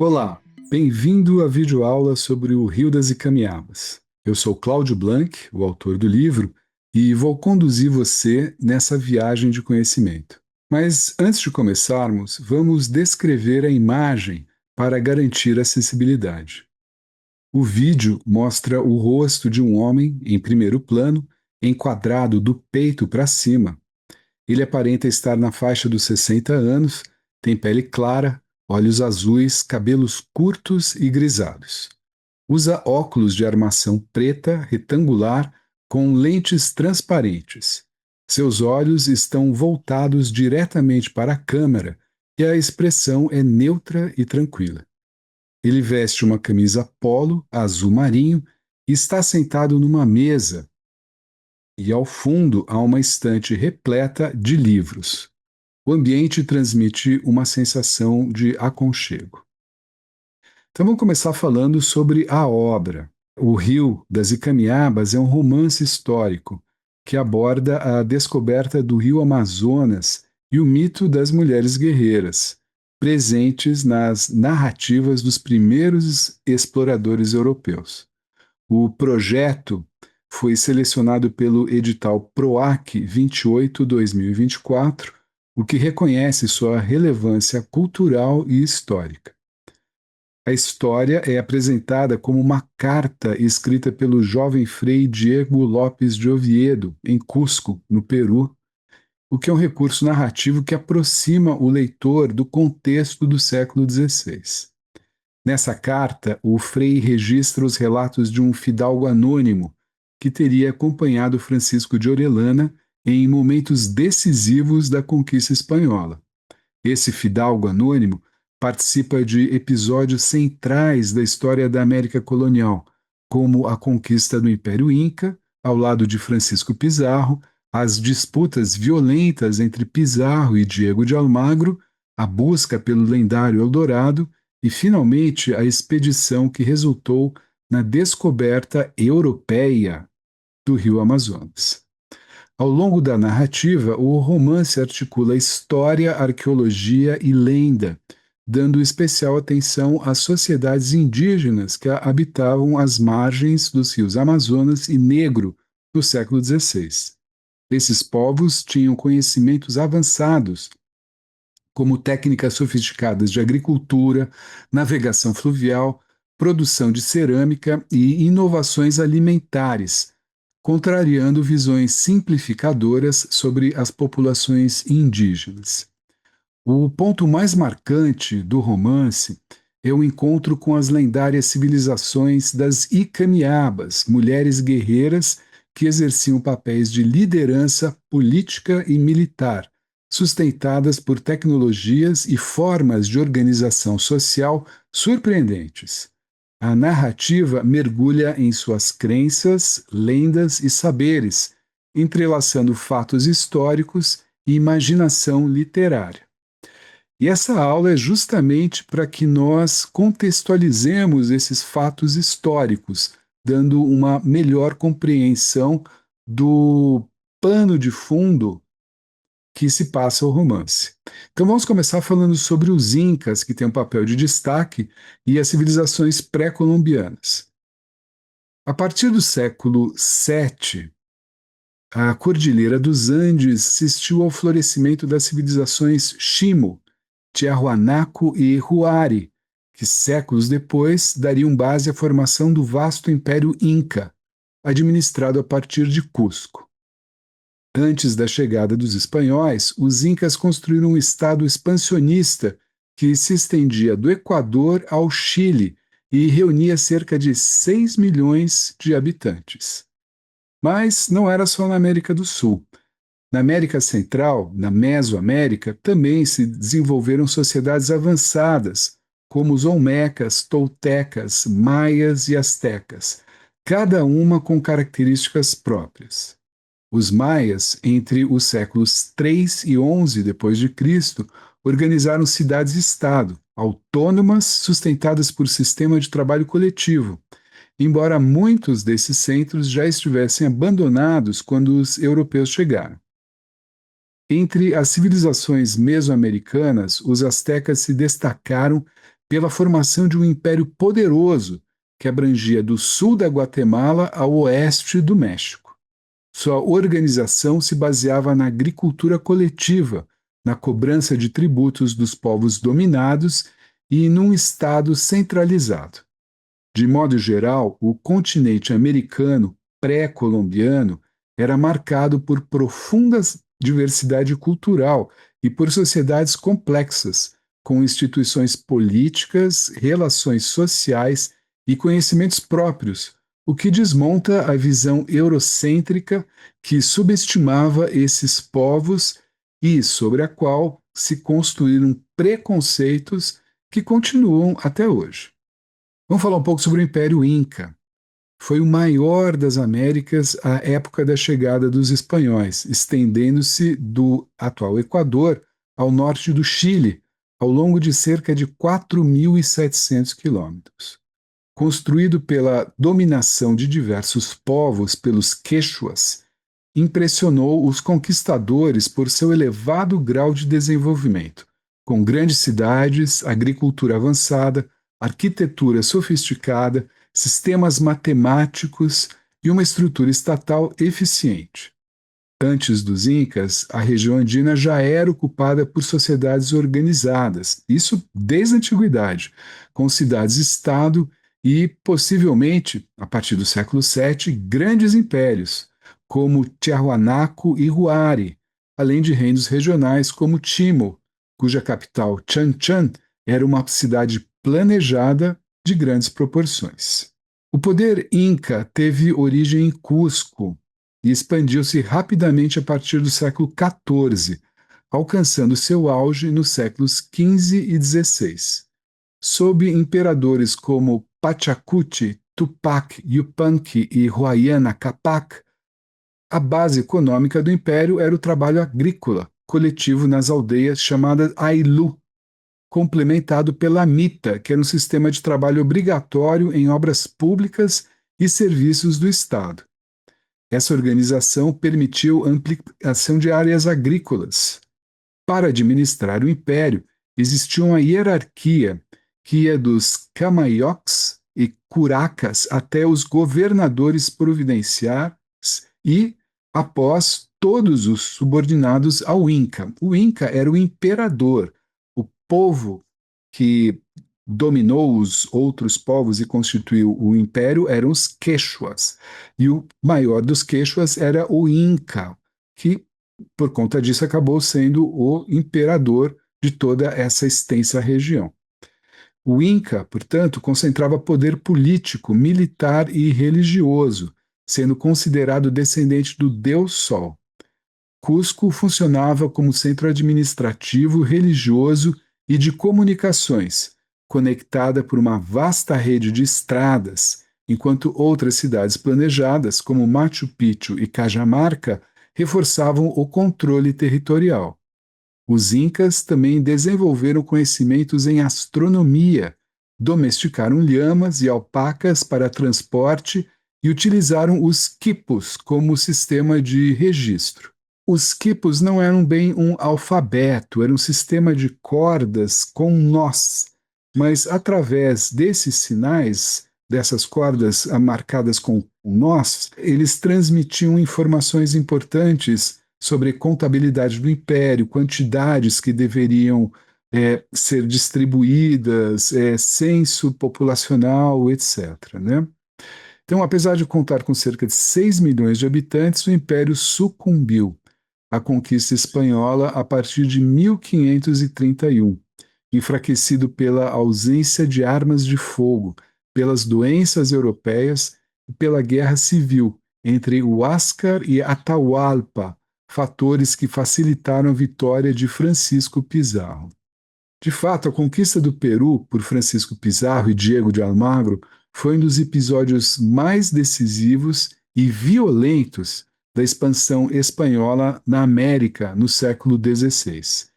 Olá, bem-vindo à videoaula sobre o Rio das Icamiabas. Eu sou Cláudio Blanc, o autor do livro, e vou conduzir você nessa viagem de conhecimento. Mas antes de começarmos, vamos descrever a imagem para garantir acessibilidade. O vídeo mostra o rosto de um homem em primeiro plano, enquadrado do peito para cima. Ele aparenta estar na faixa dos 60 anos, tem pele clara, olhos azuis, cabelos curtos e grisados. Usa óculos de armação preta retangular com lentes transparentes. Seus olhos estão voltados diretamente para a câmera e a expressão é neutra e tranquila. Ele veste uma camisa polo azul marinho e está sentado numa mesa e ao fundo há uma estante repleta de livros. O ambiente transmite uma sensação de aconchego. Então vamos começar falando sobre a obra. O Rio das Icamiabas é um romance histórico que aborda a descoberta do rio Amazonas e o mito das mulheres guerreiras, presentes nas narrativas dos primeiros exploradores europeus. O projeto foi selecionado pelo edital PROAC 28/2024, o que reconhece sua relevância cultural e histórica. A história é apresentada como uma carta escrita pelo jovem frei Diego Lopes de Oviedo, em Cusco, no Peru, o que é um recurso narrativo que aproxima o leitor do contexto do século XVI. Nessa carta, o frei registra os relatos de um fidalgo anônimo que teria acompanhado Francisco de Orellana em momentos decisivos da conquista espanhola. Esse fidalgo anônimo participa de episódios centrais da história da América colonial, como a conquista do Império Inca, ao lado de Francisco Pizarro, as disputas violentas entre Pizarro e Diego de Almagro, a busca pelo lendário Eldorado e, finalmente, a expedição que resultou na descoberta europeia do Rio Amazonas. Ao longo da narrativa, o romance articula história, arqueologia e lenda, dando especial atenção às sociedades indígenas que habitavam as margens dos rios Amazonas e Negro no século XVI. Esses povos tinham conhecimentos avançados, como técnicas sofisticadas de agricultura, navegação fluvial, produção de cerâmica e inovações alimentares, contrariando visões simplificadoras sobre as populações indígenas. O ponto mais marcante do romance é o encontro com as lendárias civilizações das Icamiabas, mulheres guerreiras que exerciam papéis de liderança política e militar, sustentadas por tecnologias e formas de organização social surpreendentes. A narrativa mergulha em suas crenças, lendas e saberes, entrelaçando fatos históricos e imaginação literária. E essa aula é justamente para que nós contextualizemos esses fatos históricos, dando uma melhor compreensão do pano de fundo que se passa o romance. Então vamos começar falando sobre os Incas, que têm um papel de destaque, e as civilizações pré-colombianas. A partir do século VII, a Cordilheira dos Andes assistiu ao florescimento das civilizações Chimo, Tiahuanaco e Huari, que séculos depois dariam base à formação do vasto Império Inca, administrado a partir de Cusco. Antes da chegada dos espanhóis, os incas construíram um estado expansionista que se estendia do Equador ao Chile e reunia cerca de 6 milhões de habitantes. Mas não era só na América do Sul. Na América Central, na Mesoamérica, também se desenvolveram sociedades avançadas, como os olmecas, toltecas, maias e astecas, cada uma com características próprias. Os maias, entre os séculos 3 e 11 d.C., organizaram cidades-estado, autônomas, sustentadas por sistema de trabalho coletivo, embora muitos desses centros já estivessem abandonados quando os europeus chegaram. Entre as civilizações mesoamericanas, os astecas se destacaram pela formação de um império poderoso que abrangia do sul da Guatemala ao oeste do México. Sua organização se baseava na agricultura coletiva, na cobrança de tributos dos povos dominados e num Estado centralizado. De modo geral, o continente americano pré-colombiano era marcado por profunda diversidade cultural e por sociedades complexas, com instituições políticas, relações sociais e conhecimentos próprios, o que desmonta a visão eurocêntrica que subestimava esses povos e sobre a qual se construíram preconceitos que continuam até hoje. Vamos falar um pouco sobre o Império Inca. Foi o maior das Américas à época da chegada dos espanhóis, estendendo-se do atual Equador ao norte do Chile, ao longo de cerca de 4.700 quilômetros. Construído pela dominação de diversos povos pelos quechuas, impressionou os conquistadores por seu elevado grau de desenvolvimento, com grandes cidades, agricultura avançada, arquitetura sofisticada, sistemas matemáticos e uma estrutura estatal eficiente. Antes dos Incas, a região andina já era ocupada por sociedades organizadas, isso desde a antiguidade, com cidades-estado e, possivelmente, a partir do século VII, grandes impérios, como Tiahuanaco e Huari, além de reinos regionais como Chimo, cuja capital, Chan Chan, era uma cidade planejada de grandes proporções. O poder Inca teve origem em Cusco e expandiu-se rapidamente a partir do século XIV, alcançando seu auge nos séculos XV e XVI. Sob imperadores como Pachacuti, Tupac Yupanqui e Huayna Capac, a base econômica do império era o trabalho agrícola coletivo nas aldeias chamadas Ailu, complementado pela mita, que era um sistema de trabalho obrigatório em obras públicas e serviços do Estado. Essa organização permitiu ampliação de áreas agrícolas. Para administrar o império, existia uma hierarquia que ia dos camaiocs e curacas até os governadores providenciais e, após, todos os subordinados ao Inca. O Inca era o imperador, o povo que dominou os outros povos e constituiu o império eram os quechuas. E o maior dos quechuas era o Inca, que, por conta disso, acabou sendo o imperador de toda essa extensa região. O Inca, portanto, concentrava poder político, militar e religioso, sendo considerado descendente do Deus Sol. Cusco funcionava como centro administrativo, religioso e de comunicações, conectada por uma vasta rede de estradas, enquanto outras cidades planejadas, como Machu Picchu e Cajamarca, reforçavam o controle territorial. Os Incas também desenvolveram conhecimentos em astronomia, domesticaram lhamas e alpacas para transporte e utilizaram os quipos como sistema de registro. Os quipos não eram bem um alfabeto, era um sistema de cordas com nós, mas através desses sinais, dessas cordas marcadas com nós, eles transmitiam informações importantes sobre contabilidade do império, quantidades que deveriam ser distribuídas, censo populacional, etc., né? Então, apesar de contar com cerca de 6 milhões de habitantes, o império sucumbiu à conquista espanhola a partir de 1531, enfraquecido pela ausência de armas de fogo, pelas doenças europeias e pela guerra civil entre Huáscar e Atahualpa, fatores que facilitaram a vitória de Francisco Pizarro. De fato, a conquista do Peru por Francisco Pizarro e Diego de Almagro foi um dos episódios mais decisivos e violentos da expansão espanhola na América no século XVI.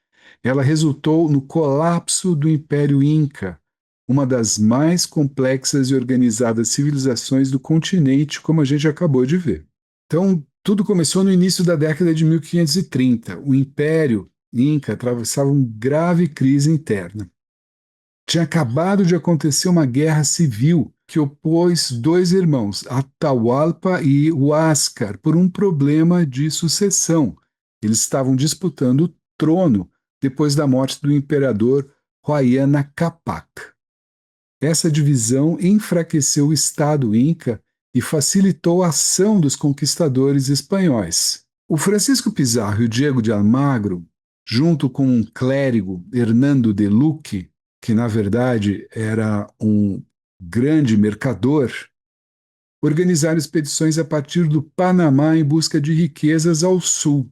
Ela resultou no colapso do Império Inca, uma das mais complexas e organizadas civilizações do continente, como a gente acabou de ver. Então, tudo começou no início da década de 1530. O Império Inca atravessava uma grave crise interna. Tinha acabado de acontecer uma guerra civil que opôs dois irmãos, Atahualpa e Huáscar, por um problema de sucessão. Eles estavam disputando o trono depois da morte do imperador Huayna Capac. Essa divisão enfraqueceu o Estado Inca e facilitou a ação dos conquistadores espanhóis. O Francisco Pizarro e o Diego de Almagro, junto com um clérigo, Hernando de Luque, que na verdade era um grande mercador, organizaram expedições a partir do Panamá em busca de riquezas ao sul.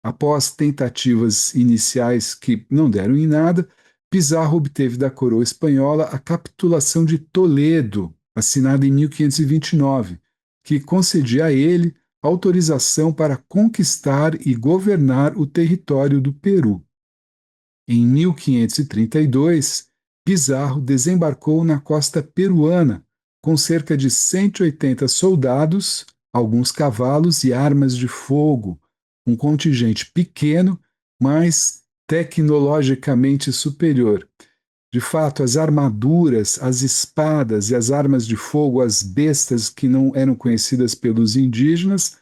Após tentativas iniciais que não deram em nada, Pizarro obteve da coroa espanhola a capitulação de Toledo, assinada em 1529, que concedia a ele autorização para conquistar e governar o território do Peru. Em 1532, Pizarro desembarcou na costa peruana com cerca de 180 soldados, alguns cavalos e armas de fogo, um contingente pequeno, mas tecnologicamente superior. De fato, as armaduras, as espadas e as armas de fogo, as bestas que não eram conhecidas pelos indígenas,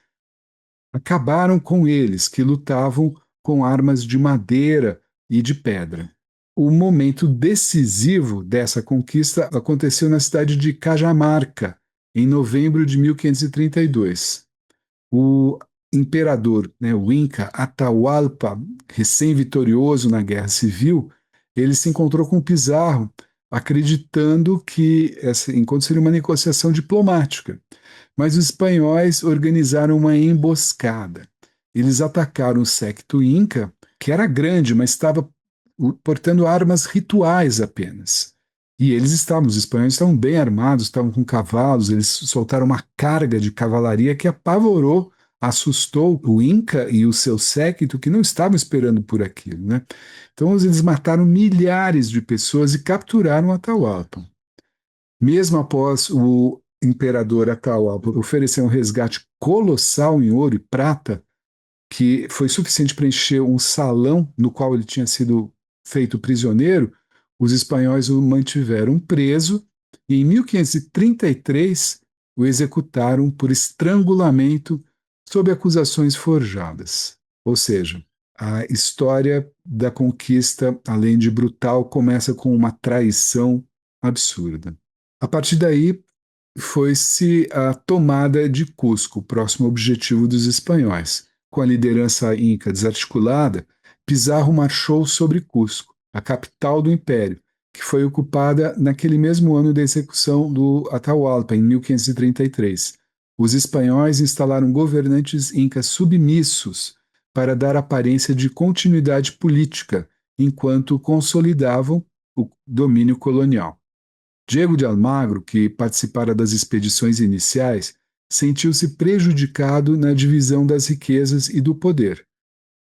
acabaram com eles, que lutavam com armas de madeira e de pedra. O momento decisivo dessa conquista aconteceu na cidade de Cajamarca, em novembro de 1532. O imperador, o Inca Atahualpa, recém-vitorioso na Guerra Civil, ele se encontrou com Pizarro, acreditando que esse encontro seria uma negociação diplomática. Mas os espanhóis organizaram uma emboscada. Eles atacaram o séquito Inca, que era grande, mas estava portando armas rituais apenas. E os espanhóis estavam bem armados, estavam com cavalos, eles soltaram uma carga de cavalaria que apavorou, assustou o Inca e o seu séquito, que não estavam esperando por aquilo, né? Então eles mataram milhares de pessoas e capturaram Atahualpa. Mesmo após o imperador Atahualpa oferecer um resgate colossal em ouro e prata, que foi suficiente para encher um salão no qual ele tinha sido feito prisioneiro, os espanhóis o mantiveram preso e em 1533 o executaram por estrangulamento sob acusações forjadas. Ou seja, a história da conquista, além de brutal, começa com uma traição absurda. A partir daí, foi-se a tomada de Cusco, o próximo objetivo dos espanhóis. Com a liderança inca desarticulada, Pizarro marchou sobre Cusco, a capital do império, que foi ocupada naquele mesmo ano da execução do Atahualpa, em 1533. Os espanhóis instalaram governantes incas submissos para dar aparência de continuidade política, enquanto consolidavam o domínio colonial. Diego de Almagro, que participara das expedições iniciais, sentiu-se prejudicado na divisão das riquezas e do poder.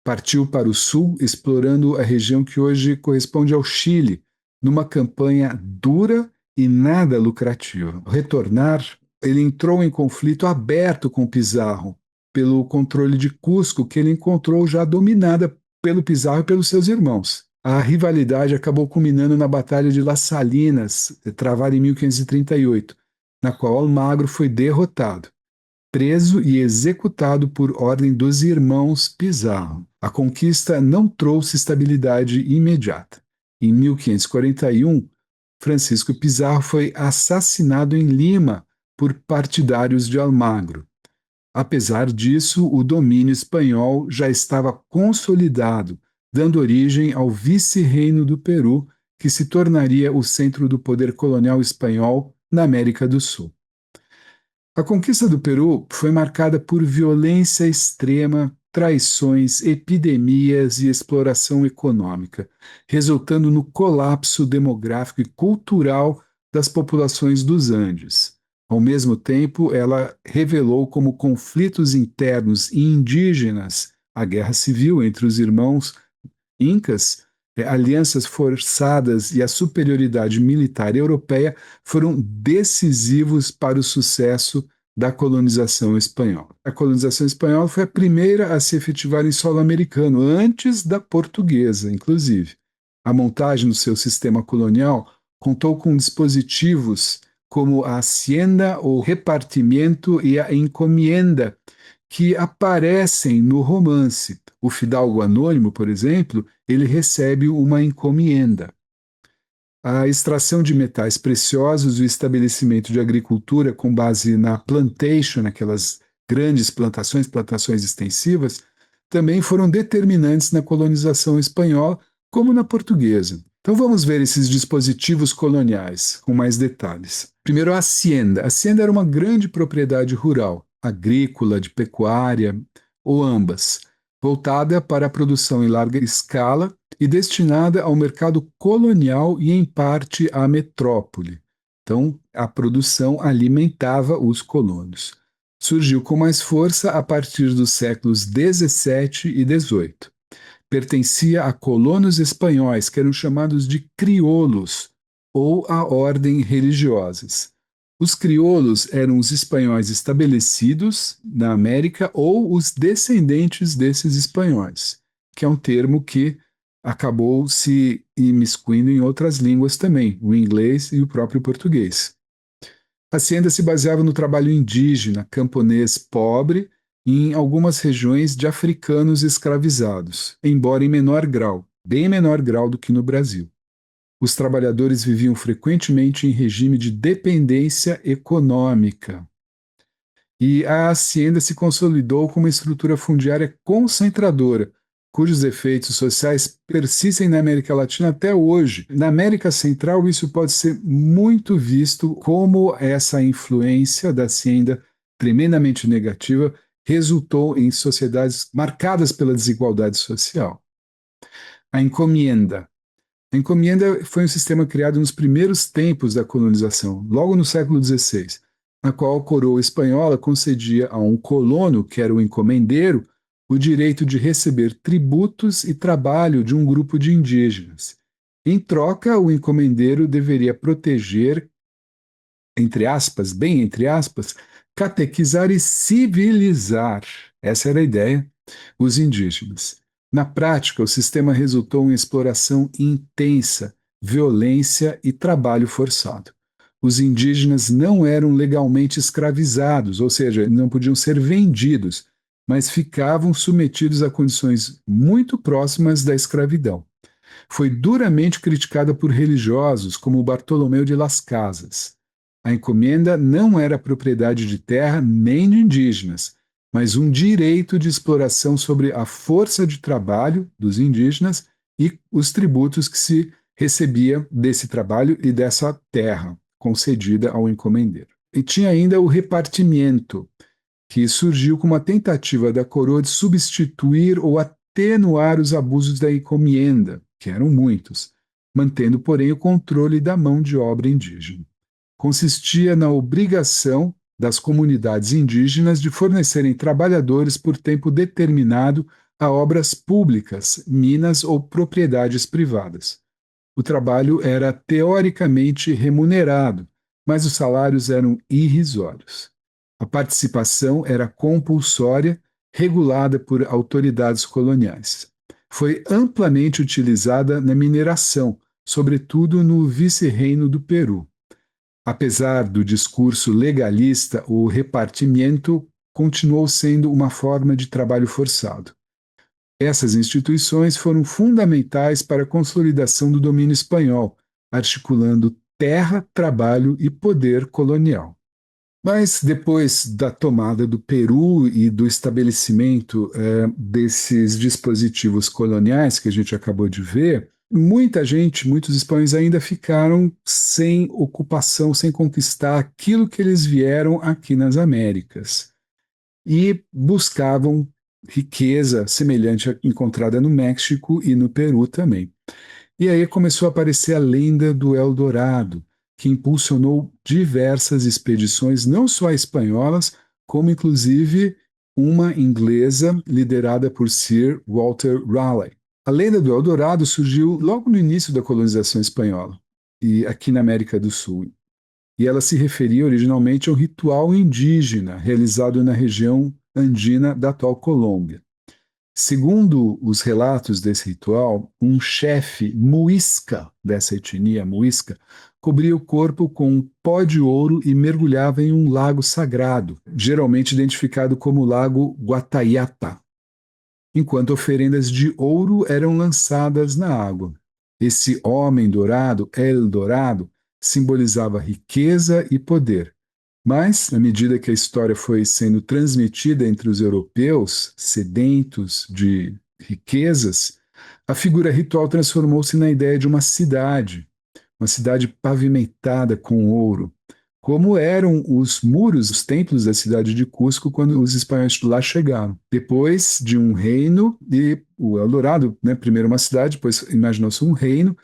Partiu para o sul, explorando a região que hoje corresponde ao Chile, numa campanha dura e nada lucrativa. Ao retornar, ele entrou em conflito aberto com Pizarro, pelo controle de Cusco, que ele encontrou já dominada pelo Pizarro e pelos seus irmãos. A rivalidade acabou culminando na Batalha de Las Salinas, travada em 1538, na qual Almagro foi derrotado, preso e executado por ordem dos irmãos Pizarro. A conquista não trouxe estabilidade imediata. Em 1541, Francisco Pizarro foi assassinado em Lima por partidários de Almagro. Apesar disso, o domínio espanhol já estava consolidado, dando origem ao vice-reino do Peru, que se tornaria o centro do poder colonial espanhol na América do Sul. A conquista do Peru foi marcada por violência extrema, traições, epidemias e exploração econômica, resultando no colapso demográfico e cultural das populações dos Andes. Ao mesmo tempo, ela revelou como conflitos internos e indígenas, a guerra civil entre os irmãos incas, alianças forçadas e a superioridade militar europeia foram decisivos para o sucesso da colonização espanhola. A colonização espanhola foi a primeira a se efetivar em solo americano, antes da portuguesa, inclusive. A montagem do seu sistema colonial contou com dispositivos como a hacienda, o repartimento e a encomienda, que aparecem no romance. O fidalgo anônimo, por exemplo, ele recebe uma encomienda. A extração de metais preciosos e o estabelecimento de agricultura com base na plantation, aquelas grandes plantações, plantações extensivas, também foram determinantes na colonização espanhola, como na portuguesa. Então vamos ver esses dispositivos coloniais com mais detalhes. Primeiro, a hacienda. A hacienda era uma grande propriedade rural, agrícola, de pecuária, ou ambas, voltada para a produção em larga escala e destinada ao mercado colonial e, em parte, à metrópole. Então, a produção alimentava os colonos. Surgiu com mais força a partir dos séculos XVII e XVIII. Pertencia a colonos espanhóis, que eram chamados de crioulos, ou a ordem religiosas. Os crioulos eram os espanhóis estabelecidos na América ou os descendentes desses espanhóis, que é um termo que acabou se imiscuindo em outras línguas também, o inglês e o próprio português. A hacienda se baseava no trabalho indígena, camponês pobre, em algumas regiões de africanos escravizados, embora em menor grau, bem menor grau do que no Brasil. Os trabalhadores viviam frequentemente em regime de dependência econômica. E a hacienda se consolidou como uma estrutura fundiária concentradora, cujos efeitos sociais persistem na América Latina até hoje. Na América Central, isso pode ser muito visto como essa influência da hacienda tremendamente negativa resultou em sociedades marcadas pela desigualdade social. A encomienda. A encomienda foi um sistema criado nos primeiros tempos da colonização, logo no século XVI, na qual a coroa espanhola concedia a um colono, que era o encomendeiro, o direito de receber tributos e trabalho de um grupo de indígenas. Em troca, o encomendeiro deveria proteger, entre aspas, bem entre aspas, catequizar e civilizar, essa era a ideia, os indígenas. Na prática, o sistema resultou em exploração intensa, violência e trabalho forçado. Os indígenas não eram legalmente escravizados, ou seja, não podiam ser vendidos, mas ficavam submetidos a condições muito próximas da escravidão. Foi duramente criticada por religiosos como Bartolomeu de Las Casas. A encomenda não era propriedade de terra nem de indígenas, mas um direito de exploração sobre a força de trabalho dos indígenas e os tributos que se recebia desse trabalho e dessa terra concedida ao encomendeiro. E tinha ainda o repartimento, que surgiu como uma tentativa da coroa de substituir ou atenuar os abusos da encomenda, que eram muitos, mantendo, porém, o controle da mão de obra indígena. Consistia na obrigação das comunidades indígenas de fornecerem trabalhadores por tempo determinado a obras públicas, minas ou propriedades privadas. O trabalho era teoricamente remunerado, mas os salários eram irrisórios. A participação era compulsória, regulada por autoridades coloniais. Foi amplamente utilizada na mineração, sobretudo no vice-reino do Peru. Apesar do discurso legalista, o repartimento continuou sendo uma forma de trabalho forçado. Essas instituições foram fundamentais para a consolidação do domínio espanhol, articulando terra, trabalho e poder colonial. Mas depois da tomada do Peru e do estabelecimento desses dispositivos coloniais que a gente acabou de ver, muita gente, muitos espanhóis ainda ficaram sem ocupação, sem conquistar aquilo que eles vieram aqui nas Américas. E buscavam riqueza semelhante à encontrada no México e no Peru também. E aí começou a aparecer a lenda do Eldorado, que impulsionou diversas expedições, não só espanholas, como inclusive uma inglesa liderada por Sir Walter Raleigh. A lenda do Eldorado surgiu logo no início da colonização espanhola, e aqui na América do Sul. E ela se referia originalmente ao ritual indígena realizado na região andina da atual Colômbia. Segundo os relatos desse ritual, um chefe muisca dessa etnia muisca cobria o corpo com um pó de ouro e mergulhava em um lago sagrado, geralmente identificado como Lago Guataiata, enquanto oferendas de ouro eram lançadas na água. Esse homem dourado, El Dourado, simbolizava riqueza e poder. Mas, à medida que a história foi sendo transmitida entre os europeus, sedentos de riquezas, a figura ritual transformou-se na ideia de uma cidade pavimentada com ouro, como eram os muros, os templos da cidade de Cusco quando os espanhóis lá chegaram. Depois de um reino, e o Eldorado, né, primeiro uma cidade, depois imaginou-se um reino,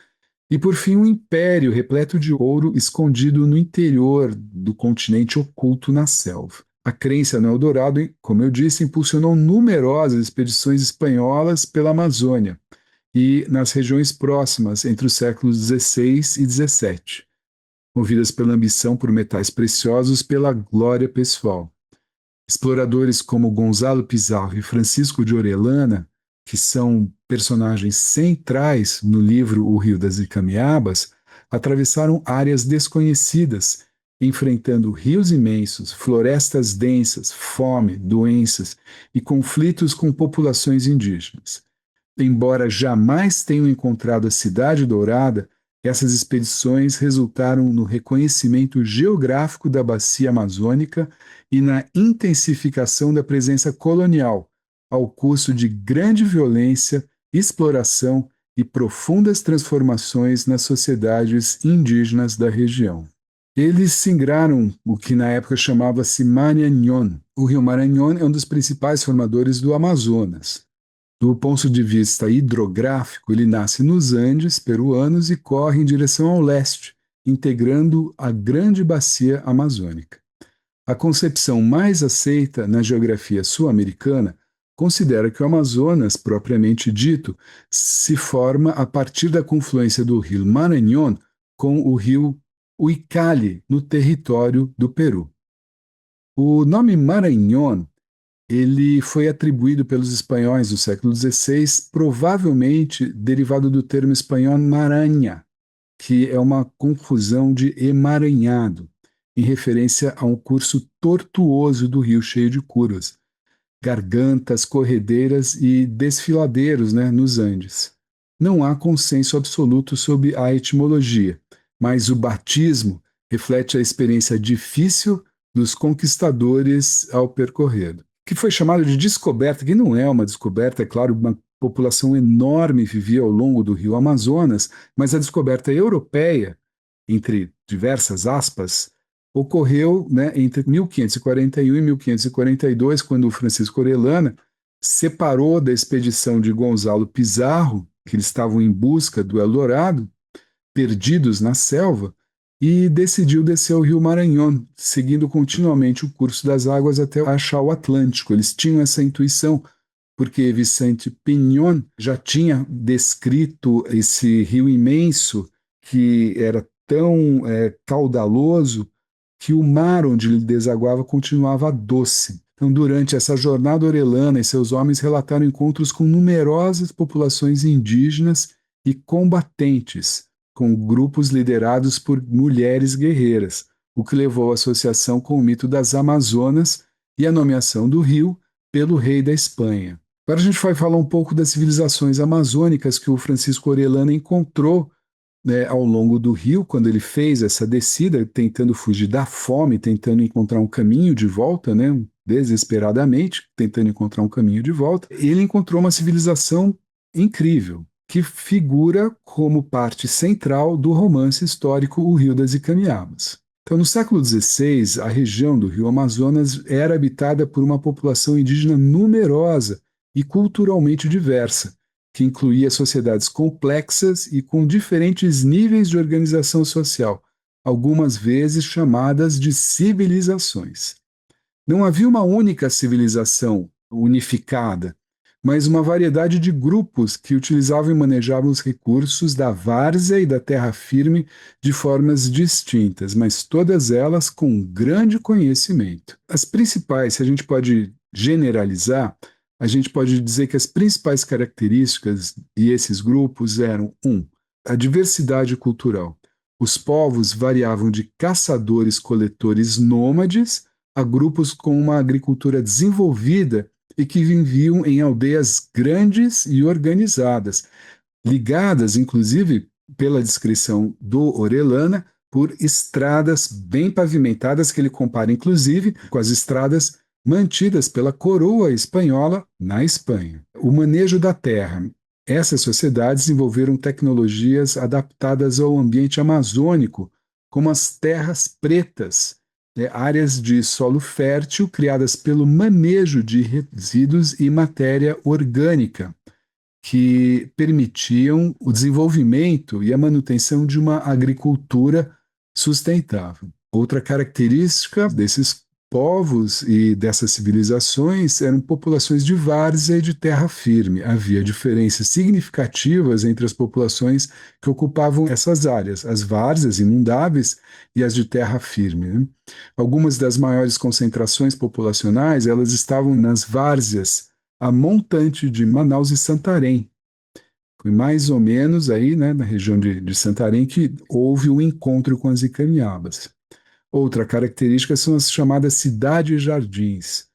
e por fim um império repleto de ouro escondido no interior do continente oculto na selva. A crença no Eldorado, como eu disse, impulsionou numerosas expedições espanholas pela Amazônia e nas regiões próximas entre os séculos XVI e XVII, movidas pela ambição por metais preciosos pela glória pessoal. Exploradores como Gonzalo Pizarro e Francisco de Orellana, que são personagens centrais no livro O Rio das Icamiabas, atravessaram áreas desconhecidas, enfrentando rios imensos, florestas densas, fome, doenças e conflitos com populações indígenas. Embora jamais tenham encontrado a Cidade Dourada, essas expedições resultaram no reconhecimento geográfico da bacia amazônica e na intensificação da presença colonial, ao custo de grande violência, exploração e profundas transformações nas sociedades indígenas da região. Eles singraram o que na época chamava-se Maranhão. O rio Maranhão é um dos principais formadores do Amazonas. Do ponto de vista hidrográfico, ele nasce nos Andes peruanos e corre em direção ao leste, integrando a grande bacia amazônica. A concepção mais aceita na geografia sul-americana considera que o Amazonas, propriamente dito, se forma a partir da confluência do rio Maranhão com o rio Uicali, no território do Peru. O nome Maranhão ele foi atribuído pelos espanhóis no século XVI, provavelmente derivado do termo espanhol maranha, que é uma confusão de emaranhado, em referência a um curso tortuoso do rio cheio de curvas, gargantas, corredeiras e desfiladeiros, né, nos Andes. Não há consenso absoluto sobre a etimologia, mas o batismo reflete a experiência difícil dos conquistadores ao percorrer. Que foi chamado de descoberta, que não é uma descoberta, é claro, uma população enorme vivia ao longo do rio Amazonas, mas a descoberta europeia, entre diversas aspas, ocorreu, né, entre 1541 e 1542, quando o Francisco Orellana separou da expedição de Gonzalo Pizarro, que eles estavam em busca do Eldorado, perdidos na selva, e decidiu descer o rio Maranhão, seguindo continuamente o curso das águas até achar o Atlântico. Eles tinham essa intuição, porque Vicente Piñón já tinha descrito esse rio imenso, que era tão caudaloso, que o mar onde ele desaguava continuava doce. Então, durante essa jornada, Orellana e seus homens relataram encontros com numerosas populações indígenas e combatentes, com grupos liderados por mulheres guerreiras, o que levou à associação com o mito das Amazonas e a nomeação do rio pelo rei da Espanha. Agora a gente vai falar um pouco das civilizações amazônicas que o Francisco Orellana encontrou, né, ao longo do rio, quando ele fez essa descida, tentando fugir da fome, tentando encontrar um caminho de volta, né, desesperadamente, tentando encontrar um caminho de volta. Ele encontrou uma civilização incrível, que figura como parte central do romance histórico O Rio das Icamiabas. Então, no século XVI, a região do Rio Amazonas era habitada por uma população indígena numerosa e culturalmente diversa, que incluía sociedades complexas e com diferentes níveis de organização social, algumas vezes chamadas de civilizações. Não havia uma única civilização unificada, mas uma variedade de grupos que utilizavam e manejavam os recursos da várzea e da terra firme de formas distintas, mas todas elas com grande conhecimento. As principais, se a gente pode generalizar, a gente pode dizer que as principais características desses grupos eram: um, a diversidade cultural. Os povos variavam de caçadores-coletores nômades a grupos com uma agricultura desenvolvida e que viviam em aldeias grandes e organizadas, ligadas, inclusive, pela descrição do Orellana, por estradas bem pavimentadas, que ele compara, inclusive, com as estradas mantidas pela coroa espanhola na Espanha. O manejo da terra. Essas sociedades desenvolveram tecnologias adaptadas ao ambiente amazônico, como as terras pretas, áreas de solo fértil criadas pelo manejo de resíduos e matéria orgânica, que permitiam o desenvolvimento e a manutenção de uma agricultura sustentável. Outra característica desses povos e dessas civilizações eram populações de várzea e de terra firme. Havia diferenças significativas entre as populações que ocupavam essas áreas, as várzeas inundáveis e as de terra firme, né? Algumas das maiores concentrações populacionais, elas estavam nas várzeas a montante de Manaus e Santarém. Foi mais ou menos aí, né, na região de Santarém, que houve um encontro com as Icaniabas. Outra característica são as chamadas cidades-jardins.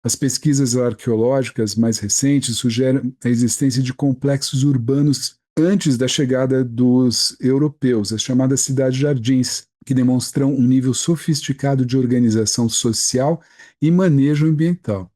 As pesquisas arqueológicas mais recentes sugerem a existência de complexos urbanos antes da chegada dos europeus, as chamadas cidades-jardins, que demonstram um nível sofisticado de organização social e manejo ambiental.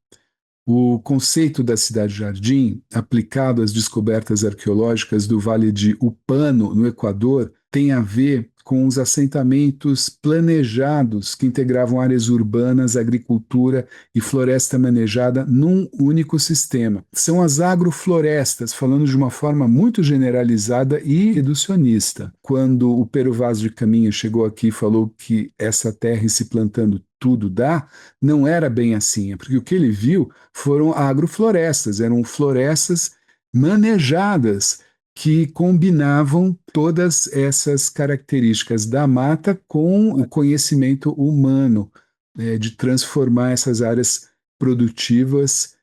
O conceito da cidade-jardim, aplicado às descobertas arqueológicas do Vale de Upano, no Equador, tem a ver com os assentamentos planejados que integravam áreas urbanas, agricultura e floresta manejada num único sistema. São as agroflorestas, falando de uma forma muito generalizada e reducionista. Quando o Pero Vaz de Caminha chegou aqui e falou que essa terra se plantando tudo dá, não era bem assim, porque o que ele viu foram agroflorestas, eram florestas manejadas que combinavam todas essas características da mata com o conhecimento humano, de transformar essas áreas produtivas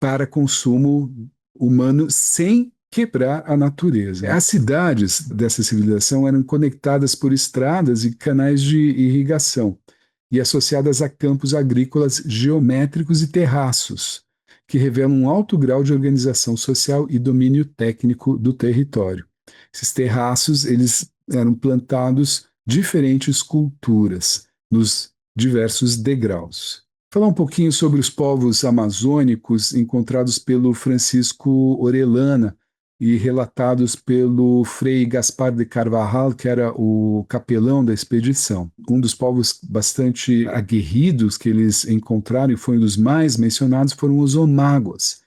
para consumo humano sem quebrar a natureza. As cidades dessa civilização eram conectadas por estradas e canais de irrigação e associadas a campos agrícolas geométricos e terraços, que revelam um alto grau de organização social e domínio técnico do território. Esses terraços, eles eram plantados diferentes culturas nos diversos degraus. Falar um pouquinho sobre os povos amazônicos encontrados pelo Francisco Orellana e relatados pelo Frei Gaspar de Carvajal, que era o capelão da expedição. Um dos povos bastante aguerridos que eles encontraram, e foi um dos mais mencionados, foram os Omáguas,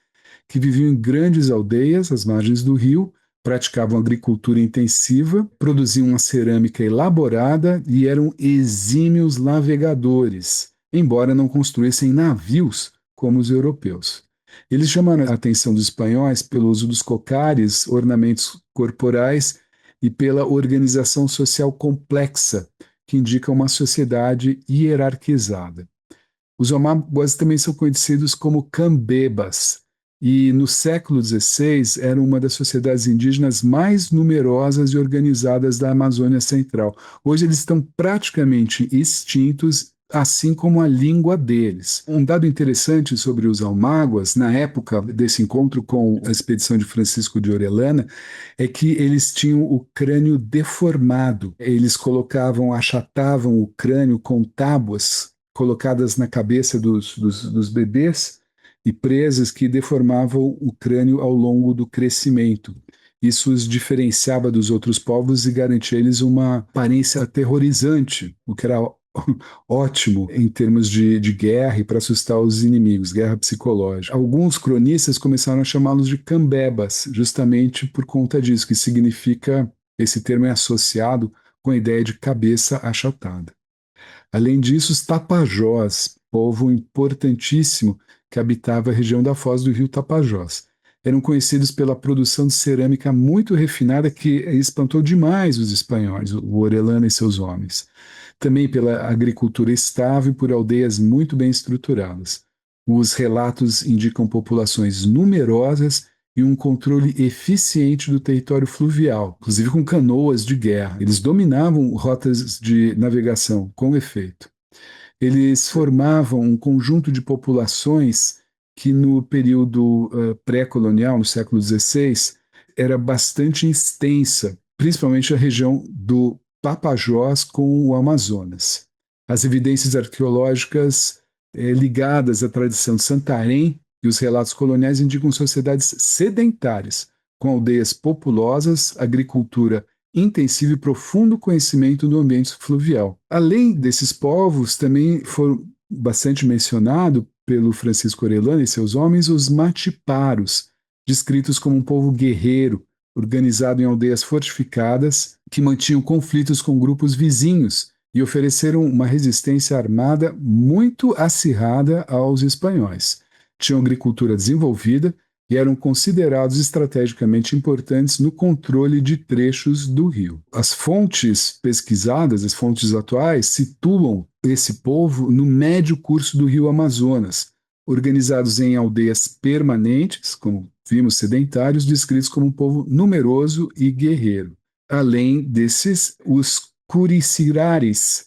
que viviam em grandes aldeias às margens do rio, praticavam agricultura intensiva, produziam uma cerâmica elaborada e eram exímios navegadores, embora não construíssem navios como os europeus. Eles chamaram a atenção dos espanhóis pelo uso dos cocares, ornamentos corporais e pela organização social complexa, que indica uma sociedade hierarquizada. Os Omáguas também são conhecidos como cambebas, e no século XVI eram uma das sociedades indígenas mais numerosas e organizadas da Amazônia Central. Hoje eles estão praticamente extintos, assim como a língua deles. Um dado interessante sobre os Almáguas, na época desse encontro com a expedição de Francisco de Orellana, é que eles tinham o crânio deformado. Eles achatavam o crânio com tábuas colocadas na cabeça dos bebês e presas que deformavam o crânio ao longo do crescimento. Isso os diferenciava dos outros povos e garantia a eles uma aparência aterrorizante, o que era ótimo em termos de guerra e para assustar os inimigos, guerra psicológica. Alguns cronistas começaram a chamá-los de cambebas, justamente por conta disso, que significa, esse termo é associado com a ideia de cabeça achatada. Além disso, os Tapajós, povo importantíssimo que habitava a região da foz do rio Tapajós, eram conhecidos pela produção de cerâmica muito refinada que espantou demais os espanhóis, o Orellana e seus homens. Também pela agricultura estável e por aldeias muito bem estruturadas. Os relatos indicam populações numerosas e um controle eficiente do território fluvial, inclusive com canoas de guerra. Eles dominavam rotas de navegação com efeito. Eles formavam um conjunto de populações que no período pré-colonial, no século XVI, era bastante extensa, principalmente a região do Tapajós com o Amazonas. As evidências arqueológicas ligadas à tradição de Santarém e os relatos coloniais indicam sociedades sedentárias, com aldeias populosas, agricultura intensivo e profundo conhecimento do ambiente fluvial. Além desses povos, também foram bastante mencionados pelo Francisco Orellana e seus homens os matiparos, descritos como um povo guerreiro, organizado em aldeias fortificadas, que mantinham conflitos com grupos vizinhos e ofereceram uma resistência armada muito acirrada aos espanhóis. Tinham agricultura desenvolvida e eram considerados estrategicamente importantes no controle de trechos do rio. As fontes pesquisadas, as fontes atuais, situam esse povo no médio curso do rio Amazonas, organizados em aldeias permanentes, como vimos sedentários, descritos como um povo numeroso e guerreiro. Além desses, os Curicirares,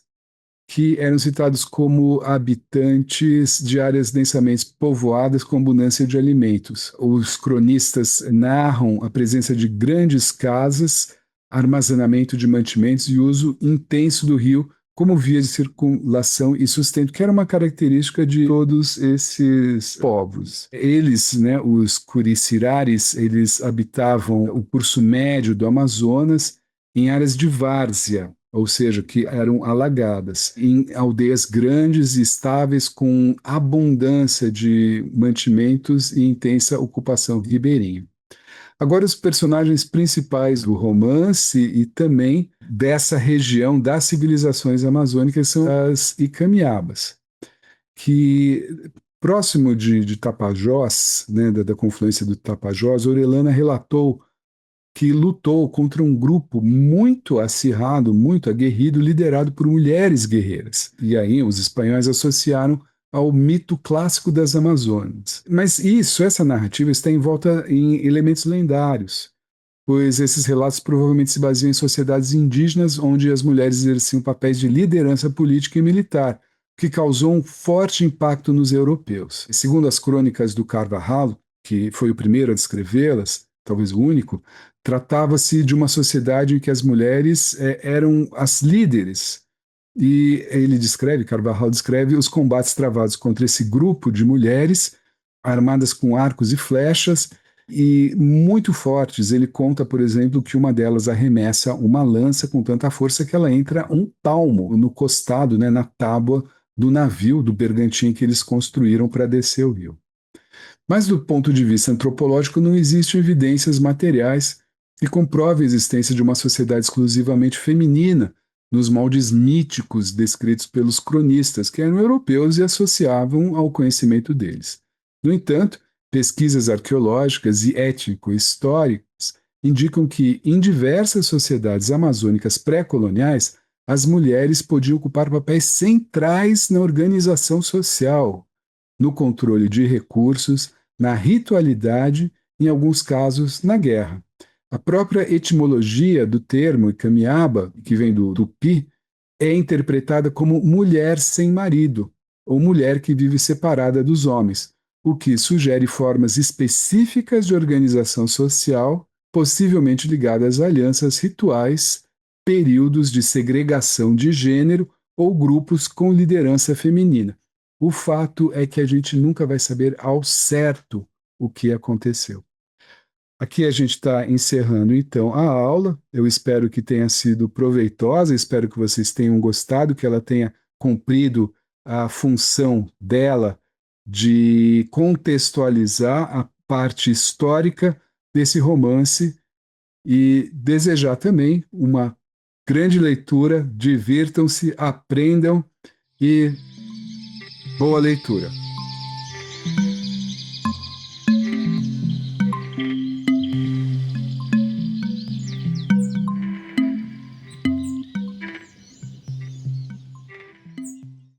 que eram citados como habitantes de áreas densamente povoadas com abundância de alimentos. Os cronistas narram a presença de grandes casas, armazenamento de mantimentos e uso intenso do rio como via de circulação e sustento, que era uma característica de todos esses povos. Eles, né, os Curicirares, eles habitavam o curso médio do Amazonas em áreas de várzea, ou seja, que eram alagadas, em aldeias grandes e estáveis com abundância de mantimentos e intensa ocupação ribeirinha. Agora, os personagens principais do romance e também dessa região das civilizações amazônicas são as Icamiabas, que próximo de Tapajós, né, da confluência do Tapajós, Orellana relatou que lutou contra um grupo muito acirrado, muito aguerrido, liderado por mulheres guerreiras. E aí os espanhóis associaram ao mito clássico das Amazonas. Mas essa narrativa está envolta em elementos lendários, pois esses relatos provavelmente se baseiam em sociedades indígenas onde as mulheres exerciam papéis de liderança política e militar, que causou um forte impacto nos europeus. Segundo as crônicas do Carvajal, que foi o primeiro a descrevê-las, talvez o único, tratava-se de uma sociedade em que as mulheres eram as líderes. E Carvajal descreve os combates travados contra esse grupo de mulheres armadas com arcos e flechas e muito fortes. Ele conta, por exemplo, que uma delas arremessa uma lança com tanta força que ela entra um palmo no costado, né, na tábua do navio, do bergantim que eles construíram para descer o rio. Mas do ponto de vista antropológico não existem evidências materiais que comprovem a existência de uma sociedade exclusivamente feminina nos moldes míticos descritos pelos cronistas, que eram europeus e associavam ao conhecimento deles. No entanto, pesquisas arqueológicas e étnico-históricas indicam que, em diversas sociedades amazônicas pré-coloniais, as mulheres podiam ocupar papéis centrais na organização social, no controle de recursos, na ritualidade, em alguns casos, na guerra. A própria etimologia do termo Icamiaba, que vem do tupi, é interpretada como mulher sem marido, ou mulher que vive separada dos homens, o que sugere formas específicas de organização social, possivelmente ligadas a alianças rituais, períodos de segregação de gênero ou grupos com liderança feminina. O fato é que a gente nunca vai saber ao certo o que aconteceu. Aqui a gente está encerrando então a aula. Eu espero que tenha sido proveitosa, espero que vocês tenham gostado, que ela tenha cumprido a função dela de contextualizar a parte histórica desse romance e desejar também uma grande leitura. Divirtam-se, aprendam e boa leitura.